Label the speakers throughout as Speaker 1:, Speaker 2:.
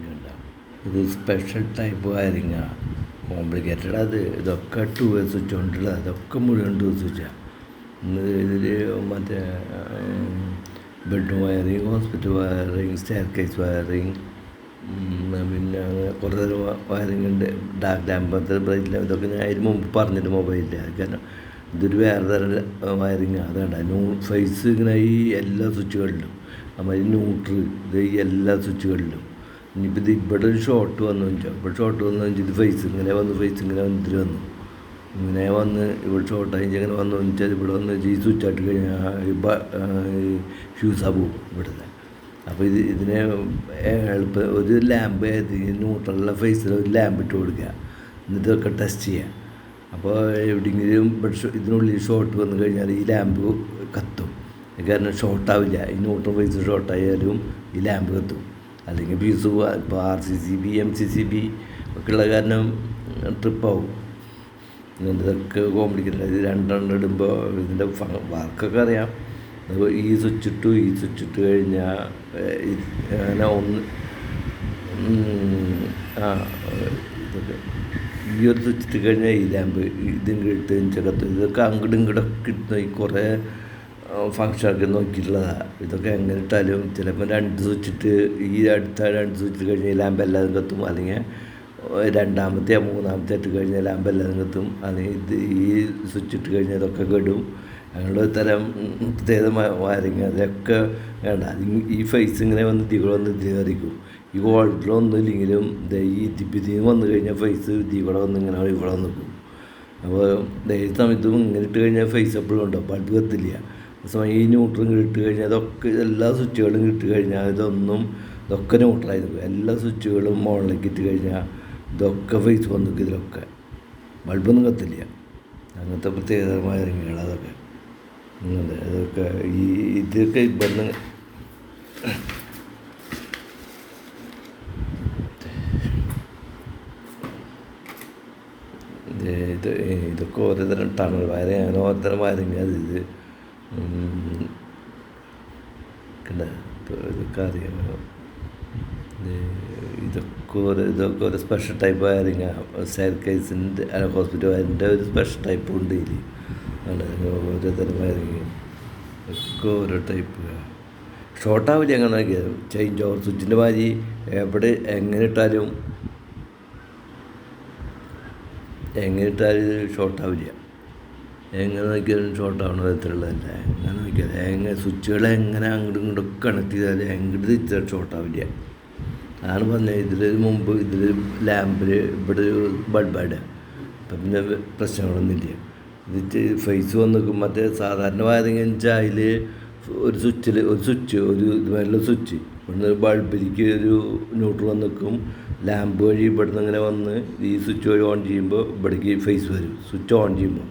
Speaker 1: കണ്ട ഇത് special type വയറിങ്ങാണ്, complicated. ഇതൊക്കെ 2 സ്വിച്ച് കൊണ്ടുള്ള, അതൊക്കെ മുഴുവൻ 2 സ്വിച്ചാണ്. ഇതിൽ മറ്റേ bedroom wiring, hospital wiring, stair case wiring, പിന്നെ കുറേ തരം വയറിങ് ഉണ്ട്. ഡാർക്ക് ലാമ്പ്, ബ്രൈറ്റ് ലാമ്പ്, ഇതൊക്കെ ഞാൻ അതിന് മുമ്പ് പറഞ്ഞിട്ട് മൊബൈലിൽ. കാരണം ഇതൊരു വേറെ തരം വയറിങ്ങാണ്. അതുകൊണ്ട് ഫേസ് ഇങ്ങനെ ഈ എല്ലാ സ്വിച്ചുകളിലും, നമ്മൾ ന്യൂട്രൽ ഇത് ഈ എല്ലാ സ്വിച്ചുകളിലും. ഇനിയിപ്പോൾ ഇത് ഇവിടെ ഒരു ഷോർട്ട് വന്നു വെച്ചാൽ, ഇവിടെ ഷോർട്ട് വന്നു വെച്ചാൽ ഇത് ഫേസ് ഇങ്ങനെ വന്ന് ഇങ്ങനെ വന്ന് ഇവിടെ ഷോർട്ടായി ഇങ്ങനെ വന്നു വെച്ചാൽ ഇവിടെ വന്ന് ഈ സ്വിച്ചായിട്ട് കഴിഞ്ഞാൽ ഫ്യൂസാ പോകും ഇവിടുത്തെ. അപ്പോൾ ഇതിനെ എളുപ്പം ഒരു ലാമ്പ് ന്യൂട്രലുള്ള ഫേസിൽ ഒരു ലാമ്പ് ഇട്ട് കൊടുക്കുക, എന്നിട്ടൊക്കെ ടെസ്റ്റ് ചെയ്യുക. അപ്പോൾ എവിടെയെങ്കിലും ഇതിനുള്ളിൽ ഷോർട്ട് വന്നു കഴിഞ്ഞാൽ ഈ ലാമ്പ് കത്തും. കാരണം ഷോർട്ടാവില്ല. ഈ ന്യൂട്രൽ ഫേസ് ഷോർട്ടായാലും ഈ ലാമ്പ് കത്തും. അല്ലെങ്കിൽ ഫ്യൂസ് ഇപ്പോൾ RCCB MCCB ഒക്കെ ഉള്ള കാരണം ട്രിപ്പാവും. ഇതൊക്കെ കോംപ്ലിക്കേറ്റഡ്. ഇത് 2 ഇടുമ്പോൾ ഇതിൻ്റെ വർക്കൊക്കെ അറിയാം. അപ്പോൾ ഈ സ്വിച്ച് ഇട്ട് കഴിഞ്ഞാൽ അങ്ങനെ ഇതൊക്കെ ഈ ഒരു സ്വിച്ച് ഇട്ട് കഴിഞ്ഞാൽ ഈ ലാമ്പ് ഇതിങ്ങോട്ട് കത്തും. ഇതൊക്കെ അങ്ങോട്ടും ഇങ്ങോട്ടൊക്കെ ഇട്ട് കുറേ ഫങ്ഷനൊക്കെ നോക്കിയിട്ടുള്ളതാണ്. ഇതൊക്കെ എങ്ങനെ ഇട്ടാലും ചിലപ്പോൾ 2 സ്വിച്ചിട്ട് ഈ അടുത്ത 2 സ്വിച്ചിട്ട് കഴിഞ്ഞാൽ ഈ ലാമ്പ് എല്ലാതും കത്തും. അല്ലെങ്കിൽ 2ാമത്തെ 3ാമത്തെ ഇട്ട് കഴിഞ്ഞാൽ ലാമ്പ് എല്ലാതും കത്തും. അല്ലെങ്കിൽ ഈ സ്വിച്ച് ഇട്ട് കഴിഞ്ഞാൽ ഇതൊക്കെ കെടും. അങ്ങനെയുള്ള തരം പ്രത്യേക വയറിങ് അതൊക്കെ വേണ്ട. ഈ ഫേസ് ഇങ്ങനെ വന്ന് ഇതികൂടെ കയറിക്കും. ഈ വോൾട്ടിലൊന്നും ഇല്ലെങ്കിലും ഈ ഇതിന് വന്നു കഴിഞ്ഞാൽ ഫേസ് ഇതികൂടെ വന്ന് ഇങ്ങനെ ഇവിടെ വന്ന് നിൽക്കും. അപ്പോൾ ഈ സമയത്തും ഇങ്ങനെ ഇട്ട് കഴിഞ്ഞാൽ ഫേസ് എപ്പോഴും ഉണ്ടാവും, ബൾബ് കത്തില്ല. സമയം ഈ ന്യൂട്രൽ ഇട്ട് കഴിഞ്ഞാൽ ഇതൊക്കെ എല്ലാ സ്വിച്ചുകളും ഇട്ട് കഴിഞ്ഞാൽ ഇതൊക്കെ ന്യൂട്രലായിരിക്കും. എല്ലാ സ്വിച്ചുകളും മുകളിലേക്ക് ഇട്ട് കഴിഞ്ഞാൽ ഇതൊക്കെ ഫേസ് വന്നു നിൽക്കും. ഇതിലൊക്കെ ബൾബൊന്നും കത്തില്ല. അങ്ങനത്തെ പ്രത്യേകതരമായ വയറിങ്ങുകൾ അതൊക്കെ അതൊക്കെ ഇതൊക്കെ ഇവിടുന്ന് ഇതൊക്കെ ഓരോ തരം ടണൽ വയറിങ്, അങ്ങനെ ഓരോ തരം വയറിങ്. ഇത് ഇതൊക്കെ അറിയാമോ? ഇതൊക്കെ ഒരു സ്പെഷ്യൽ ടൈപ്പ് വയറിങ്ങാണ്. സ്റ്റെയർ കേസിൻ്റെ ഹോസ്പിറ്റൽ വയറിൻ്റെ ഒരു സ്പെഷ്യൽ ടൈപ്പ് ഉണ്ട് ഇതിൽ. ഓരോ തരം വയറിങ് ഒക്കെ ഓരോ ടൈപ്പ്. ഷോർട്ടാവില്ല. അങ്ങനെ നോക്കിയാൽ ചേഞ്ച് ഓവർ സ്വിച്ചിൻ്റെ മാതിരി എവിടെ എങ്ങനെ ഇട്ടാലും ഷോർട്ടാവില്ല. എങ്ങനെ നോക്കിയാലും ഷോർട്ടാവണ വിധത്തിലുള്ളതല്ല. എങ്ങനെ നോക്കിയാൽ സ്വിച്ചുകളെ എങ്ങനെ അങ്ങോട്ടും ഇങ്ങോട്ടൊക്കെ കണക്ട് ചെയ്താൽ എങ്ങോട്ട് തിരിച്ചാൽ ഷോർട്ടാവില്ല. അതാണ് പറഞ്ഞത്. ഇതിൽ മുമ്പ് ലാമ്പിൽ ഇവിടെ ഒരു ബൾബായിട്ട് അപ്പം പിന്നെ പ്രശ്നങ്ങളൊന്നുമില്ല. ഇത് ഫേസ് വന്ന് നിൽക്കും. മറ്റേ സാധാരണ വയറിങ് വെച്ചാൽ അതിൽ ഒരു ഇതുമായിട്ടുള്ള സ്വിച്ച് ഇവിടുന്ന് ബൾബിലേക്ക് ഒരു ന്യൂട്രൽ വന്ന് നിൽക്കും. ലാമ്പ് വഴി ഇവിടുന്ന് ഇങ്ങനെ വന്ന് ഈ സ്വിച്ച് വഴി ഓൺ ചെയ്യുമ്പോൾ ഇവിടേക്ക് ഫേസ് വരും. സ്വിച്ച് ഓൺ ചെയ്യുമ്പോൾ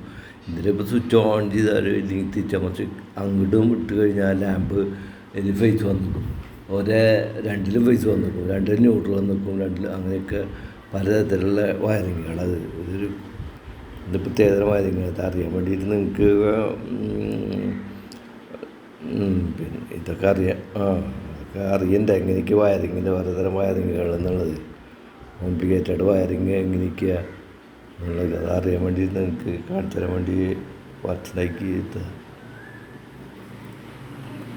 Speaker 1: ഇതിലിപ്പോൾ സ്വിച്ച് ഓൺ ചെയ്താൽ ഇല്ലെങ്കിൽ തിരിച്ചമർച്ച് അങ്ങോട്ടും ഇട്ട് കഴിഞ്ഞാൽ ലാമ്പ് ഇതിൽ ഫേസ് വന്ന് നിൽക്കും. രണ്ടിലും ഫേസ് വന്ന് നിൽക്കും, 2ലും ന്യൂട്രൽ വന്ന് നിൽക്കും, 2ലും അങ്ങനെയൊക്കെ പലതരത്തിലുള്ള വയറിങ്ങുകൾ. ഇത് പ്രത്യേകതരം വയറിങ്. അത് അറിയാൻ വേണ്ടിയിട്ട് നിങ്ങൾക്ക് പിന്നെ ഇതൊക്കെ അറിയാം. അതൊക്കെ അറിയണ്ടേ എങ്ങനെയൊക്കെ വയറിങ്ങിൻ്റെ പലതരം വയറിങ്ങുകൾ എന്നുള്ളത്, കോംപ്ലിക്കേറ്റഡ് വയറിങ് എങ്ങനെയൊക്കെയാണ് എന്നുള്ളത്. അത് അറിയാൻ വേണ്ടി നിങ്ങൾക്ക് കാണിച്ചു തരാൻ വേണ്ടി വാട്സാപ്പിലേക്ക്